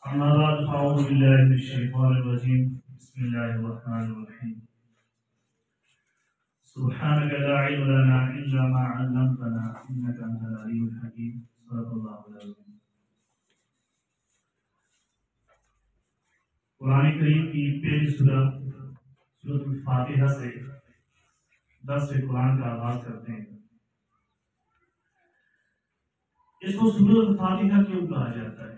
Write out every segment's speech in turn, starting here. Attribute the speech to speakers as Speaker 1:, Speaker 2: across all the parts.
Speaker 1: أما بعد فأعوذ بالله من الشيطان الرجيم بسم الله الرحمن الرحيم سبحانك لا علم لنا إلا ما علمتنا إنك أنت العليم الحكيم صدق الله العظيم۔ قرآن کریم کی پہلی سورۃ الفاتحہ سے درس قرآن کا آغاز کرتے ہیں۔ اس کو سورۃ الفاتحہ کیوں کہا جاتا ہے؟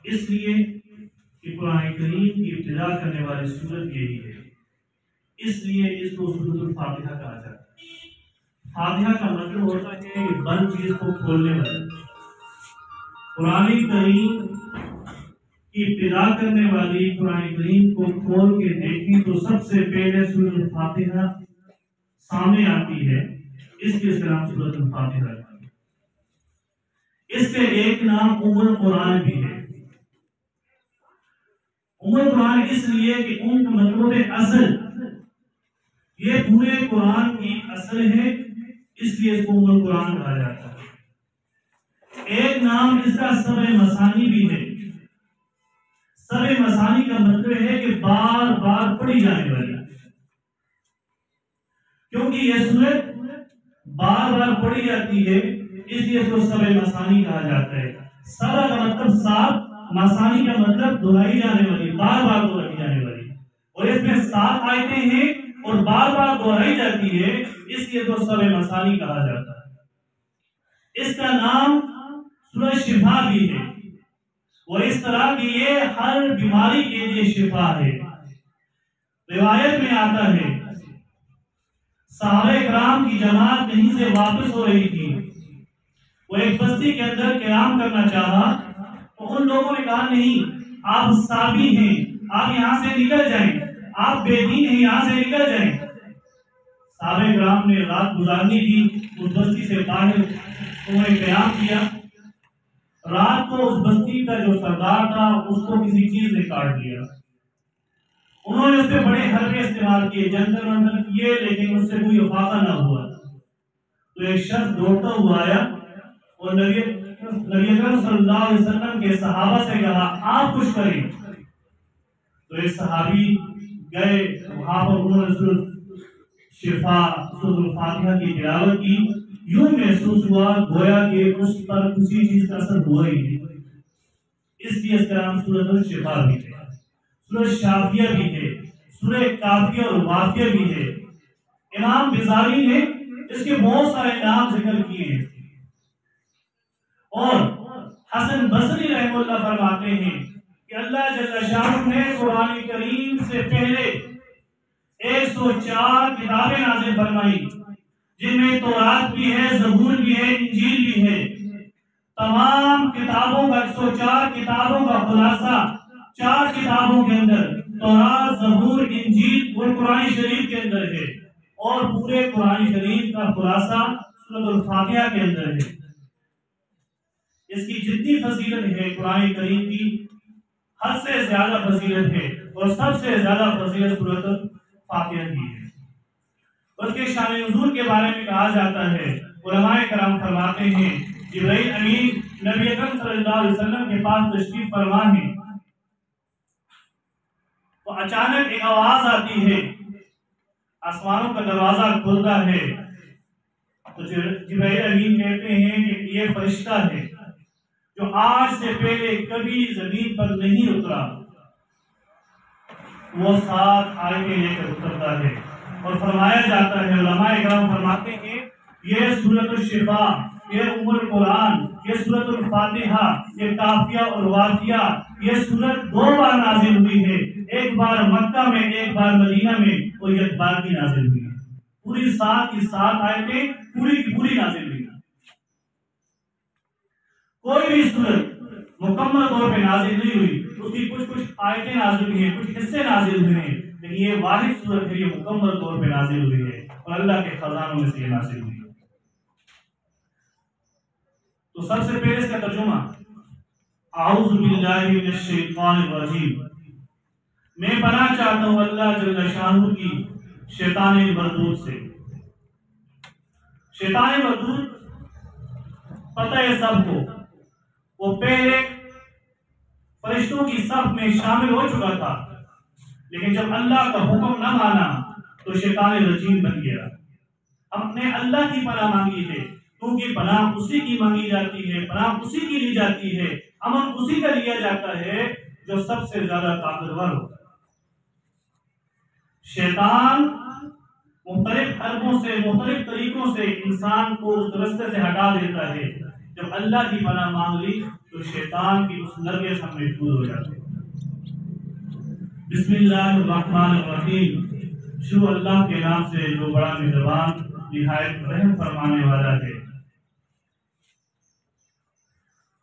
Speaker 1: اس لیے کہ قرآن کریم کی ابتدا کرنے والی سورت یہی ہے، اس لیے اس کو سورۃ الفاتحہ کہا جاتا ہے۔ فاتحہ کا مطلب ہوتا ہے کہ بند چیز کو کھولنے والی۔ قرآن کریم کی ابتدا کرنے والی قرآن کریم کو کھول کے دیکھیں تو سب سے پہلے سورۃ الفاتحہ سامنے آتی ہے، اس کے نام سورۃ الفاتحہ ہے۔ اس کے ایک نام ام القرآن بھی ہے۔ ام القرآن اس لیے کہ ام کا مطلب ہے اصل، یہ پورے قرآن کی اصل ہے، اس لیے اس کو ام القرآن کہا جاتا ہے۔ ایک نام اس کا سبع مثانی بھی ہے۔ سبع مثانی کا مطلب ہے کہ بار بار پڑھی جانے والی، کیونکہ یہ سورت بار بار پڑھی جاتی ہے، اس لیے اس کو سبع مثانی کہا جاتا ہے۔ سبع کا مطلب سات، مثانی کا مطلب دہرائی جانے والی، بار بار دہرائی جانے والی، اور اس میں 7 آیتیں ہیں اور بار بار دہرائی جاتی ہے، اس لیے تو سبع مثانی کہا جاتا ہے۔ اس کا نام سورۃ شفا بھی ہے، اور اس طرح کی یہ ہر بیماری کے لیے شفا ہے۔ روایت میں آتا ہے صحابہ کرام کی جماعت کہیں سے واپس ہو رہی تھی، وہ ایک بستی کے اندر قیام کرنا چاہا تو ان لوگوں نے کہا نہیں، آپ صحابی ہیں، آپ یہاں سے نکل جائیں، آپ بے دین ہیں، یہاں سے نکل جائیں۔ صحابہ کرام نے رات گزارنی تھی اس بستی سے باہر، انہوں نے قیام کیا۔ رات کو اس بستی کا جو سردار تھا اس کو کسی چیز نے کاٹ دیا۔ انہوں نے اس پہ بڑے حربے استعمال کیے، جنتر منتر کیے، لیکن اس سے کوئی افاقہ نہ ہوا۔ تو ایک شخص دوڑتا ہوا آیا اور نبی اکرم صلی اللہ علیہ وسلم کے صحابہ سے کہا آپ کچھ کریں۔ تو ایک صحابی گئے، وہاں پر انہوں نے سورۃ شفا سورۃ الفاتحہ کی تلاوت کی، یوں محسوس ہوا گویا کہ اس پر کسی چیز کا اثر ہوا ہی نہیں، اس لیے اس کا نام سورۃ الشفا بھی ہے، سورۃ شافیہ بھی ہے، سورۃ کافیہ اور وافیہ بھی ہے۔ امام بزاری نے اس کے بہت سارے نام ذکر کیے ہیں، اور حسن بصری رحمہ اللہ فرماتے ہیں کہ اللہ جل شانہ نے قرآن کریم سے پہلے 104 کتابیں نازل فرمائی، جن میں تورات بھی ہے، زبور بھی ہے، انجیل بھی ہے۔ تمام کتابوں کا 104 کتابوں کا خلاصہ 4 کتابوں کے اندر، تورات، زبور، انجیل اور قرآن شریف کے اندر ہے، اور پورے قرآن شریف کا خلاصہ سورۃ الفاتحہ کے اندر ہے۔ اس کی جتنی فضیلت ہے قرآن کریم کی، حد سے زیادہ فضیلت ہے، اور سب سے زیادہ فضیلت سورۃ الفاتحہ کی ہے۔ اس کے شان نزول کے بارے میں کہا جاتا ہے، علماء کرام فرماتے ہیں جبرائیل امین نبی اکرم صلی اللہ علیہ وسلم کے پاس تشریف فرما ہے تو اچانک ایک آواز آتی ہے، آسمانوں کا دروازہ کھلتا ہے، تو جبرائیل امین کہتے ہیں کہ یہ فرشتہ ہے جو آج سے پہلے کبھی زمین پر نہیں اترا، وہ 7 آیتیں لے کر اترتا ہے، اور فرمایا جاتا ہے، علماء کرام فرماتے ہیں یہ سورۃ الشفا، یہ ام القرآن، یہ سورۃ الفاتحہ، یہ کافیہ اور وافیہ، یہ سورت 2 بار نازل ہوئی ہے، ایک بار مکہ میں، ایک بار مدینہ میں، اور یہ باقی نازل ہوئی ہے۔ پوری 7 کی 7 آیتیں پوری کی پوری نازل ہوئی ہیں۔ کوئی بھی سورت مکمل طور پہ نازل نہیں ہوئی، اس کی کچھ آیتیں نازل ہوئی ہیں، کچھ حصے نازل ہوئے ہیں، لیکن یہ واحد سورت ہے، یہ مکمل طور پہ نازل ہوئی ہے، اور اللہ کے خزانوں میں سے یہ نازل ہوئی ہے۔ تو سب سے پہلے اس کا ترجمہ، اعوذ باللہ من الشیطان الرجیم، میں پناہ چاہتا ہوں اللہ جل شانہ کی شیطان مردود سے۔ شیطان مردود پتہ ہے سب کو، وہ پہلے فرشتوں کی صف میں شامل ہو چکا تھا، لیکن جب اللہ کا حکم نہ مانا تو شیطان رجیم بن گیا۔ ہم نے اللہ کی پناہ مانگی ہے، کیونکہ پناہ اسی کی مانگی جاتی ہے، پناہ اسی کی لی جاتی ہے، امن اسی کا لیا جاتا ہے جو سب سے زیادہ طاقتور ہوتا ہے۔ شیطان مختلف حربوں سے، مختلف طریقوں سے انسان کو اس راستے سے ہٹا دیتا ہے۔ جب اللہ کی پناہ مانگ لی تو شیطان کی اس نرگے سے ہم محفوظ ہو جاتے ہیں۔ بسم اللہ الرحمن الرحیم، شروع اللہ کے نام سے جو بڑا مہربان نہایت رحم فرمانے والا ہے۔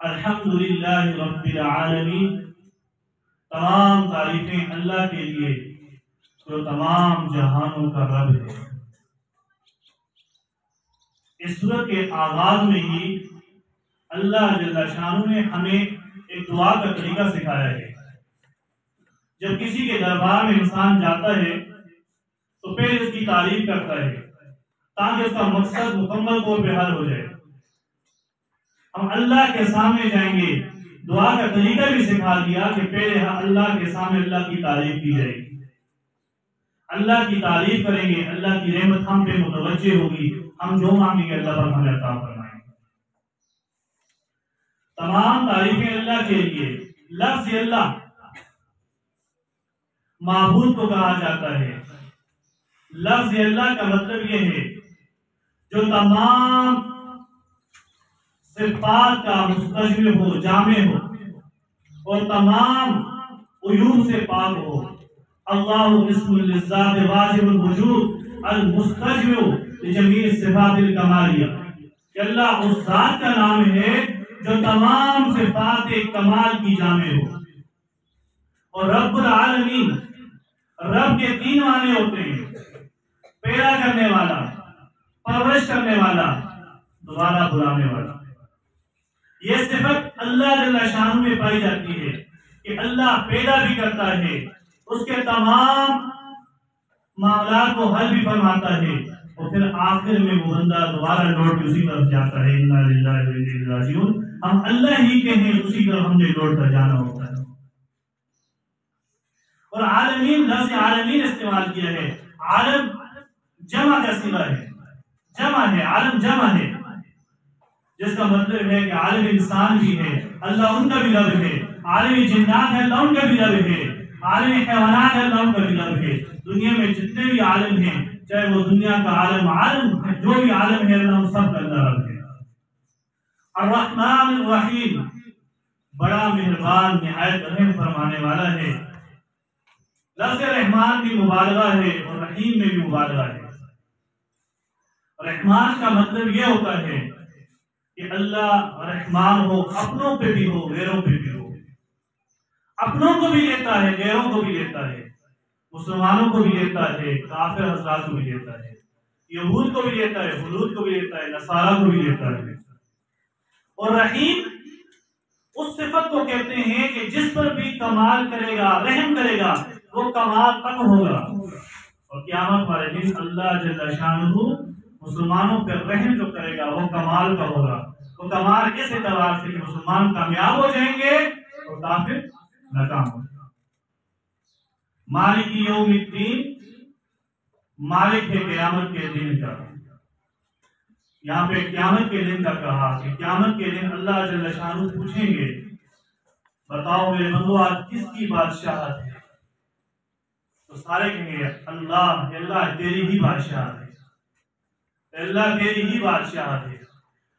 Speaker 1: الحمدللہ رب العالمین، تمام تعریفیں اللہ کے لیے جو تمام جہانوں کا رب ہے۔ اس سورت کے آغاز میں ہی اللہ جل شانہ نے ہمیں ایک دعا کا طریقہ سکھایا ہے۔ جب کسی کے دربار میں انسان جاتا ہے تو پہلے اس کی تعریف کرتا ہے تاکہ اس کا مقصد مکمل طور پہ حل ہو جائے۔ ہم اللہ کے سامنے جائیں گے، دعا کا طریقہ بھی سکھا دیا کہ پہلے اللہ کے سامنے اللہ کی تعریف کی جائے گی، اللہ کی تعریف کریں گے، اللہ کی رحمت ہم پہ متوجہ ہوگی، ہم جو مانگیں گے اللہ پر ہمیں عطا فرمائیں گے۔ تمام تعریفیں اللہ کے لیے۔ لفظ اللہ معبود کو کہا جاتا ہے۔ لفظ اللہ کا مطلب یہ ہے جو تمام صفات کا مستجمع ہو، جامع ہو اور تمام عیوب سے پاک ہو۔ اللہ اسم للذات واجب الوجود المستجمع لجمیع صفات الکمالیہ، کہ اللہ اس ذات کا نام ہے جو تمام صفات کمال کی جامع ہو۔ اور رب العالمین، رب کے تین معنی ہوتے ہیں: پیدا کرنے والا، پرورش کرنے والا، دوبارہ بلانے والا۔ یہ صفت اللہ جل شانہ میں پائی جاتی ہے کہ اللہ پیدا بھی کرتا ہے، اس کے تمام معاملات کو حل بھی فرماتا ہے، اور پھر آخر میں وہ بندہ دوبارہ لوٹ کے اسی طرف جاتا ہے۔ انا للہ و انا الیہ راجعون، ہم اللہ ہی کے ہیں، اسی طرف ہم نے لوٹ کر جانا ہوتا ہے۔ اور عالمین، لفظ عالمین استعمال کیا ہے۔ عالم جمع کا صیغہ ہے، جمع ہے، عالم جمع ہے، جس کا مطلب ہے کہ عالم انسان بھی ہے، اللہ ان کا بھی رب ہے، عالم جنات ہے، اللہ ان کا بھی رب ہے، عالم حیوانات ہے، اللہ ان کا بھی رب ہے۔ دنیا میں جتنے بھی عالم ہیں، چاہے وہ دنیا کا عالم ہے، جو بھی عالم ہے، اللہ ان سب کا اللہ رب ہے۔ الرحمن الرحیم، بڑا مہربان نہایت رحم فرمانے والا ہے۔ لفظ رحمان بھی مبالغہ ہے اور رحیم میں بھی مبالغہ ہے۔ رحمان کا مطلب یہ ہوتا ہے کہ اللہ رحمان ہو، اپنوں پہ بھی ہو، غیروں پہ بھی ہو۔ اپنوں کو بھی لیتا ہے، غیروں کو بھی لیتا ہے، مسلمانوں کو بھی لیتا ہے، کافر حضرات کو بھی لیتا ہے، یہود کو بھی لیتا ہے، ہنود کو بھی لیتا ہے، نصارہ کو بھی لیتا ہے۔ اور رحیم اس صفت کو کہتے ہیں کہ جس پر بھی کمال کرے گا، رحم کرے گا، وہ کمال تک ہوگا۔ اور قیامت والے دن اللہ جل شانہ مسلمانوں پر رحم جو کرے گا وہ کمال کا ہوگا۔ وہ کمال اس اعتبار سے کہ مسلمان کامیاب ہو جائیں گے اور کافر ناکام ہو جائیں گے۔ مالک یوم الدین، مالک ہے قیامت کے دن کا۔ یہاں پہ قیامت کے دن کا کہا کہ قیامت کے دن اللہ جل شانہ پوچھیں گے، بتاؤ میرے بندو آج کس کی بادشاہت ہے؟ تو سارے کہیں گے اللہ، اللہ تیری ہی بادشاہت ہے، اللہ تیری ہی بادشاہت ہے،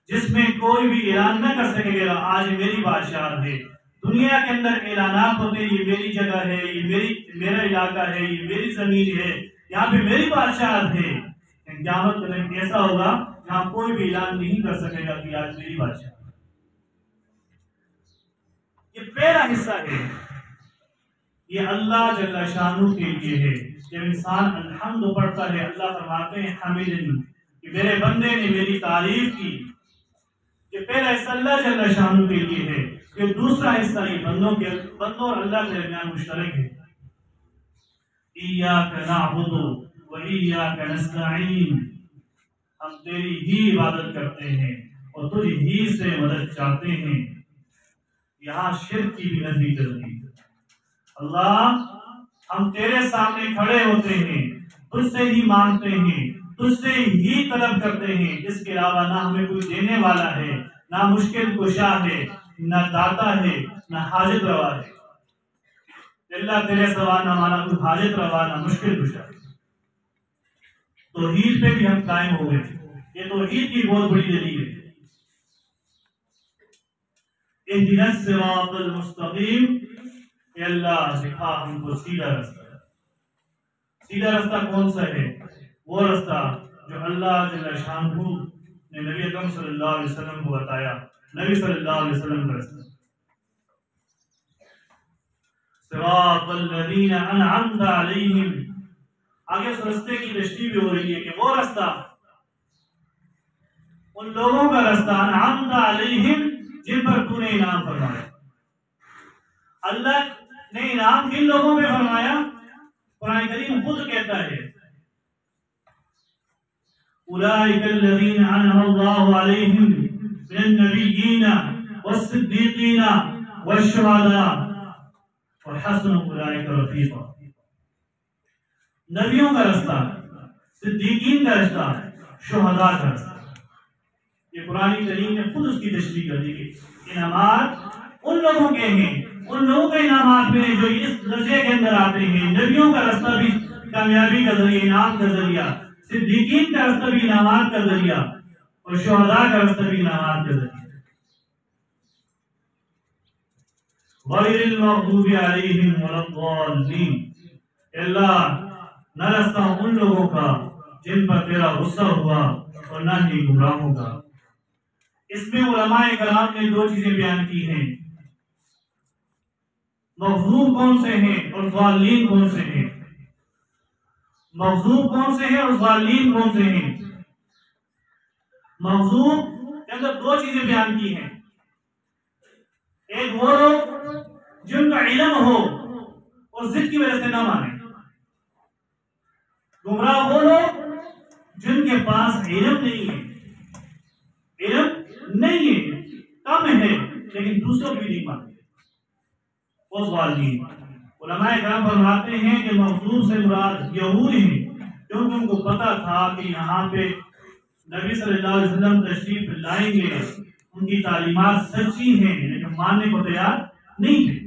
Speaker 1: جس میں کوئی بھی اعلان نہ کر سکے گا آج میری بادشاہت ہے۔ دنیا کے اندر اعلانات ہوتے ہیں، یہ میری جگہ ہے، یہ میرا علاقہ ہے، یہ میری زمین ہے، یہاں پہ میری بادشاہت ہے۔ قیامت کا دن ایسا ہوگا جہاں کوئی بھی اعلان نہیں کر سکے گا کہ آج میری بادشاہت ہے۔ یہ پہلا حصہ ہے، یہ اللہ جل شانہ کے لیے ہے۔ جب انسان الحمد پڑھتا ہے، اللہ فرماتے ہیں حمدنی، کہ میرے بندے نے میری تعریف کی۔ یہ پہلا حصہ اللہ جل شانہ کے لیے ہے۔ یہ دوسرا حصہ یہ بندوں اور اللہ کے درمیان مشترک ہے۔ ایاک نعبد و ایاک نستعین، ہم تیری ہی عبادت کرتے ہیں اور تجھ ہی سے مدد چاہتے ہیں۔ یہاں شرک کی بھی نفی کر دی۔ اللہ ہم تیرے سامنے کھڑے ہوتے ہیں، تجھ سے ہی مانگتے ہیں، تجھ سے ہی طلب کرتے ہیں، اس کے علاوہ نہ ہمیں کوئی دینے والا ہے، نہ مشکل کشا ہے، نہ داتا ہے، نہ حاجت روا ہے۔ اللہ تیرے سوا نہ ہمارا کوئی حاجت روا نہ مشکل کشا۔ توحید پہ بھی ہم قائم ہو گئے، یہ توحید کی بہت بڑی دلیل ہے۔ اہدنا الصراط المستقیم، اے اللہ دکھا ہم کو سیدھا راستہ۔ سیدھا راستہ کون سا ہے؟ وہ راستہ جو اللہ جل شانہ نے نبی اکرم صلی اللہ علیہ وسلم کو بتایا، نبی صلی اللہ علیہ وسلم کا راستہ۔ صراط الذین انعمت علیہم، آگے اس راستے کی تشریح بھی ہو رہی ہے کہ وہ راستہ ان لوگوں کا راستہ انعمت علیہم جن پر تو نے انعام فرمایا۔ اللہ نے انعام کن لوگوں پہ فرمایا؟ قرآن کریم خود کہتا ہے اولئک الذین انعم اللہ علیہم من النبیین والصدیقین والشہداء وحسن اولئک رفیقا۔ نبیوں کا راستہ، صدیقین کا راستہ، شہداء کا راستہ، یہ قرآن کریم نے خود اس کی تشریح کر دی کہ انعامات ان لوگوں کے ہیں، ان لوگوں کے انعامات میں جو اس درجے کے اندر آتے ہیں۔ نبیوں کا راستہ بھی کامیابی کا ذریعہ، انعام کا ذریعہ، صدیقین کا راستہ بھی انعامات کا ذریعہ، اور شہداء کا راستہ بھی انعامات کا ذریعہ۔ غیر المغضوب علیہم ولا الضالین، اللہ نہ راستہ ان لوگوں کا جن پر تیرا غصہ ہوا اور نہ ہی گمراہوں کا۔ اس میں علماء کرام نے دو چیزیں بیان کی ہیں، مغضوب کون سے ہیں اور ضالین کون سے ہیں۔ مغضوب کون سے ہیں اور ضالین کون سے ہیں؟ مغضوب کے اندر دو چیزیں بیان کی ہیں، ایک وہ لوگ جن کا علم ہو اور ضد کی وجہ سے نہ مانے، گمراہ وہ لوگ جن کے پاس علم نہیں ہے، علم نہیں ہے، کم ہے لیکن دوسروں کی نہیں مانتے، وہ ضالین۔ علماء کرام فرماتے ہیں کہ مغضوب سے مراد یہود ہیں، کیونکہ ان کو پتا تھا کہ یہاں پہ نبی صلی اللہ علیہ وسلم تشریف لائیں گے، ان کی تعلیمات سچی ہیں لیکن ماننے کو تیار نہیں تھے۔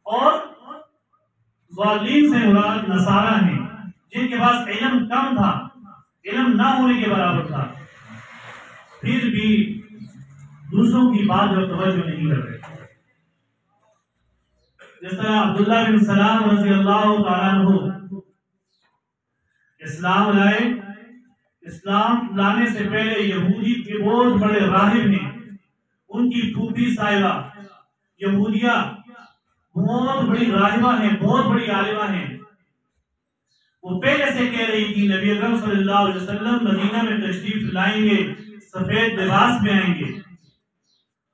Speaker 1: اور ضالین سے مراد نصارہ ہیں، جن کے پاس علم کم تھا، علم نہ ہونے کے برابر تھا، پھر بھی دوسروں کی بات پر توجہ نہیں کر رہے۔ جس طرح عبداللہ بن سلام رضی اللہ تعالیٰ عنہ اسلام لائے، اسلام لانے سے پہلے یہودی کے بہت بڑے راہب ہیں، ان کی پھوپھی صاحبہ یہودیہ بہت بڑی راہبہ ہیں، بہت بڑی عالمہ ہیں، وہ پہلے سے کہہ رہی تھی نبی اکرم صلی اللہ علیہ وسلم مدینہ میں تشریف لائیں گے، سفید لباس میں آئیں گے۔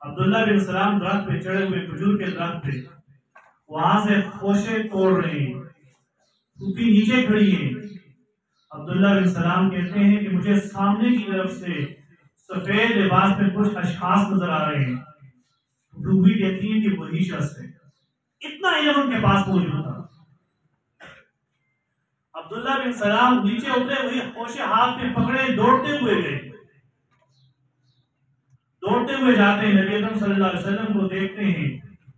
Speaker 1: عبداللہ بن سلام درخت پہ چڑھے ہوئے، کھجور کے درخت پہ، وہاں سے خوشے توڑ رہے ہیں، پھوپھی نیچے کھڑی ہیں۔ عبداللہ بن سلام کہتے ہیں کہ مجھے سامنے کی طرف سے سفید لباس میں کچھ اشخاص نظر آ رہے ہیں، پھوپھی کہتی ہیں کہ وہی شخص ہے۔ اتنا علم ان کے پاس موجود تھا۔ عبداللہ بن سلام نیچے اترے، وہی خوشے ہاتھ میں پکڑے، دوڑتے ہوئے گئے، دوڑتے ہوئے جاتے ہیں، نبی اکرم صلی اللہ علیہ وسلم کو دیکھتے ہیں،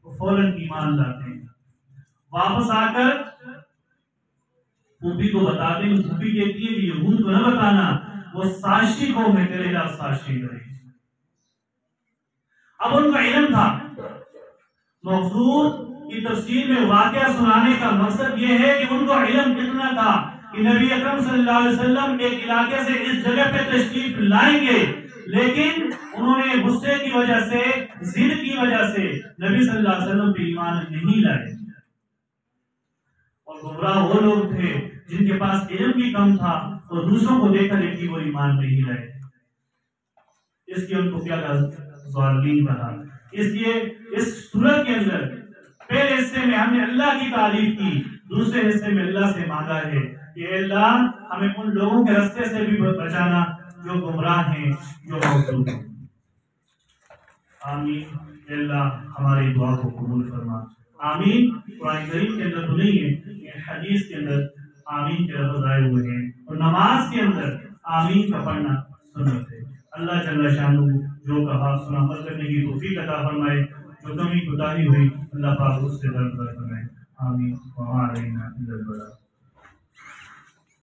Speaker 1: وہ فوراً ایمان لاتے ہیں۔ واپس آ کر پھوپھی کو بتاتے ہیں، پھوپھی کہتی ہے کہ یہود کو نہ بتانا، وہ سازشی قوم ہے، تیرے خلاف سازشی کرے۔ اب ان کا علم تھا۔ مغضوب کی تفسیر میں واقعہ سنانے کا مقصد یہ ہے کہ ان کو علم کتنا تھا کہ نبی اکرم صلی اللہ علیہ وسلم ایک علاقے سے اس جگہ پہ تشریف لائیں گے، لیکن انہوں نے غصے کی وجہ سے، ضد کی وجہ سے نبی صلی اللہ علیہ وسلم پہ ایمان نہیں لائے۔ اور گمراہ وہ لوگ تھے جن کے پاس علم بھی کم تھا اور دوسروں کو دیکھا دیکھی وہ ایمان نہیں لائے، اس لیے ان کو کیا ضالین کہا۔ اس لیے اس سورت کے اندر پہلے حصے میں ہم نے اللہ کی تعریف کی، دوسرے حصے میں اللہ سے مانگا ہے کہ اے اللہ ہمیں ان لوگوں کے رستے سے بھی بچانا جو گمراہ ہیں، جو مغضوب ہیں۔ آمین. اے اللہ ہماری دعا کو قبول فرما. آمین. قرآن کریم کے اندر تو نہیں ہے، یہ حدیث کے اندر آمین کے لفظ آئے ہوئے ہیں، اور نماز کے اندر آمین کا پڑھنا سنت ہے. اللہ جل شانہ جو کہا سنا عمل کرنے کی توفیق عطا فرمائے، جو کمی کوتاہی ہوئی اللہ پاک اس سے درگزر فرمائے. آمین. وما علینا الا البلاغ.